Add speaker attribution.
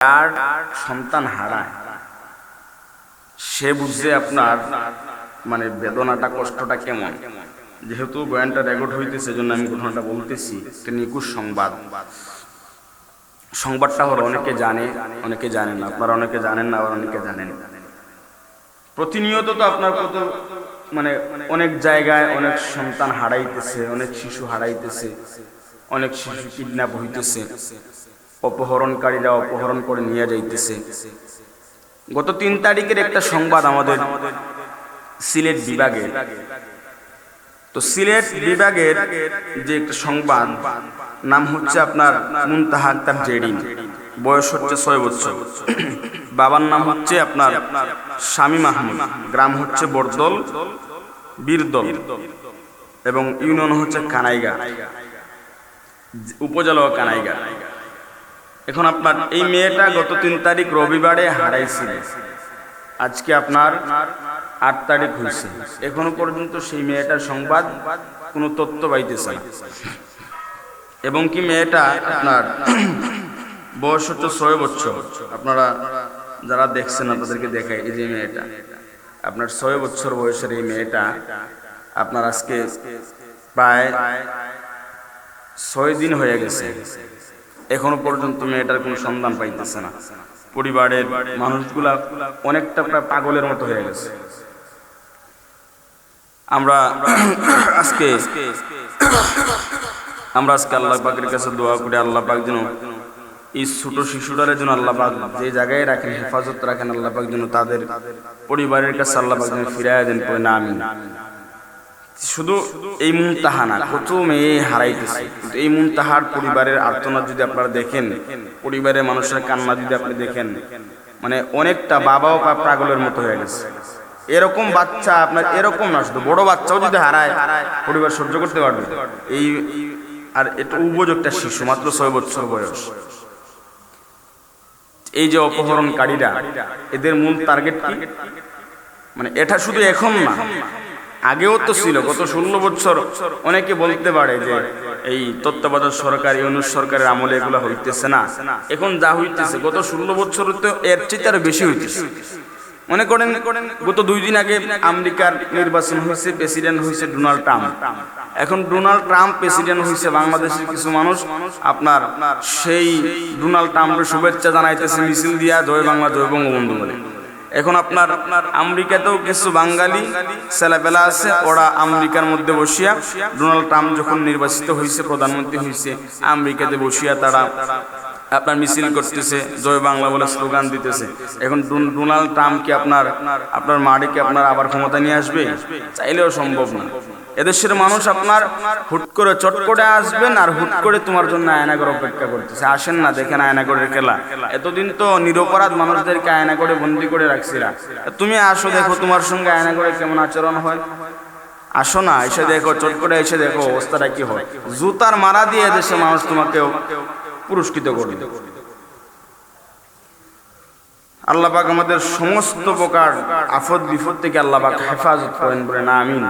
Speaker 1: যার সন্তান হারায় সে বুঝে আপনার মানে বেদনাটা কষ্টটা কেমন। যেহেতু বয়ানটা রেকর্ড হইতেছে সেজন্য আমি ঘটনাটা বলতেছি। একটা নিকুশ সংবাদটা হলো অনেকে জানে অনেকে জানেন না, আপনারা অনেকে জানেন না আবার অনেকে জানেন। প্রতিনিয়ত তো আপনার কত মানে অনেক জায়গায় অনেক সন্তান হারাইতেছে, অনেক শিশু হারাইতেছে, অনেক শিশু কিডন্যাপ হইতেছে, অপহরণকারীরা অপহরণ করে নিয়ে যাইতেছে। গত 3 তারিখের একটা সংবাদ আমাদের সিলেট বিভাগে, তো সিলেট বিভাগের যে একটা সংবাদ নাম হচ্ছে আপনার মুনতাহা আক্তার জেরিন, বয়স হচ্ছে 6 বছর, বাবার নাম হচ্ছে আপনার শামীম আহমদ, গ্রাম হচ্ছে বরদল বীরদল এবং ইউনিয়ন হচ্ছে কানাইগা, উপজেলা কানাইগা। এখন আপনার এই মেয়েটা গত 3 তারিখ রবিবারে হারাইছিল, আজকে আপনার 8 তারিখ হয়েছে, এখনো পর্যন্ত সেই মেয়েটার সংবাদ কোনো তথ্য পাইতেছে না। এবং কি মেয়েটা আপনার বয়স হচ্ছে 6 বছর। আপনারা যারা দেখছেন আপনাদেরকে দেখায়, এই যে মেয়েটা আপনার 6 বছর বয়সের এই মেয়েটা আপনার আজকে প্রায় 6 দিন হয়ে গেছে, এখনো পর্যন্ত মেয়েটার কোনো সন্ধান পাইতেছে না। পরিবারের মানুষগুলা অনেকটা প্রায় পাগলের মতো হয়ে গেছে। আমরা আজকে আল্লাহ পাকের কাছে দোয়া করি, আল্লাহ পাক যেন এই ছোট শিশুটার জন্য আল্লাহ পাক যে জায়গায় রাখেন হেফাজত রাখেন, আল্লাহ পাক যেন তাদের পরিবারের কাছে আল্লাহ পাক যেন ফিরাইয়া দেন, পড়ে না আমিন। শুধু এই মুনতাহা না, কত মেয়ে হারাইতেছে, কিন্তু এই মুনতাহার পরিবারের আর্তনাদ যদি আপনারা দেখেন, পরিবারের মানুষের কান্না যদি আপনি দেখেন, মানে অনেকটা বাবাও পাগলের মতো হয়ে গেছে। এরকম বাচ্চা আপনার এরকম না, শুধু বড় বাচ্চাও যদি হারায় পরিবার সহ্য করতে পারবে এই, আর এটা উপযুক্ত শিশু মাত্র 6 বছর বয়স। এই যে অপহরণকারীরা, এদের মূল টার্গেট কি? মানে এটা শুধু এখন না, আগেও তো ছিল। গত 16 বছর অনেকে বলতে পারে যে এই তত্ত্বাবধায়ক সরকার, ইউনূস সরকারের আমলে এগুলো হইতেছে না, এখন যা হইতেছে গত 16 বছর তো এর চেয়ে আরো বেশি হইতেছে। মনে করেন গত 2 দিন আগে আমেরিকার নির্বাচন হয়েছে, প্রেসিডেন্ট হয়েছে ডোনাল্ড ট্রাম্প। এখন ডোনাল্ড ট্রাম্প প্রেসিডেন্ট হয়েছে, বাংলাদেশের কিছু মানুষ আপনার সেই ডোনাল্ড ট্রাম্পের শুভেচ্ছা জানাইতেছে মিছিল দিয়া, জয় বাংলা জয় বঙ্গবন্ধু বলে। এখন আপনার আমেরিকাতেও কিছু বাঙালি ছেলেপেলা আছে, ওরা আমেরিকার মধ্যে বসিয়া ডোনাল্ড ট্রাম্প যখন নির্বাচিত হয়েছে, প্রধানমন্ত্রী হয়েছে, আমেরিকাতে বসিয়া তারা আপনার মিছিল করতেছে, জয় বাংলা বলে স্লোগান দিতেছে। এখন ডোনাল্ড ট্রাম্প কি আপনার মাটিকে আপনার আবার ক্ষমতা নিয়ে আসবে? চাইলেও সম্ভব না। এদেশের মানুষ আপনার হুট করে চট করে আসবেন, আর হুট করে তোমার জন্য আয়নাগর অপেক্ষা করতেছে। আসেন না, দেখেন আয়নাগরের খেলা। এতদিন তো নিরপরাধ মানুষদেরকে আয়নাগরে বন্দি করে রাখছিলা, তুমি আসো, দেখো তোমার সঙ্গে আয়নাগরে কেমন আচরণ হয়। আসো না, এসে দেখো, চট করে এসে দেখো অবস্থাটা কি হয়। জুতার মারা দিয়ে এদেশের মানুষ তোমাকে পুরস্কৃত করবে। আল্লাহ পাক আমাদের সমস্ত প্রকার আফত বিপদ থেকে আল্লাহ পাক হেফাজত করেন, বলে না আমিন।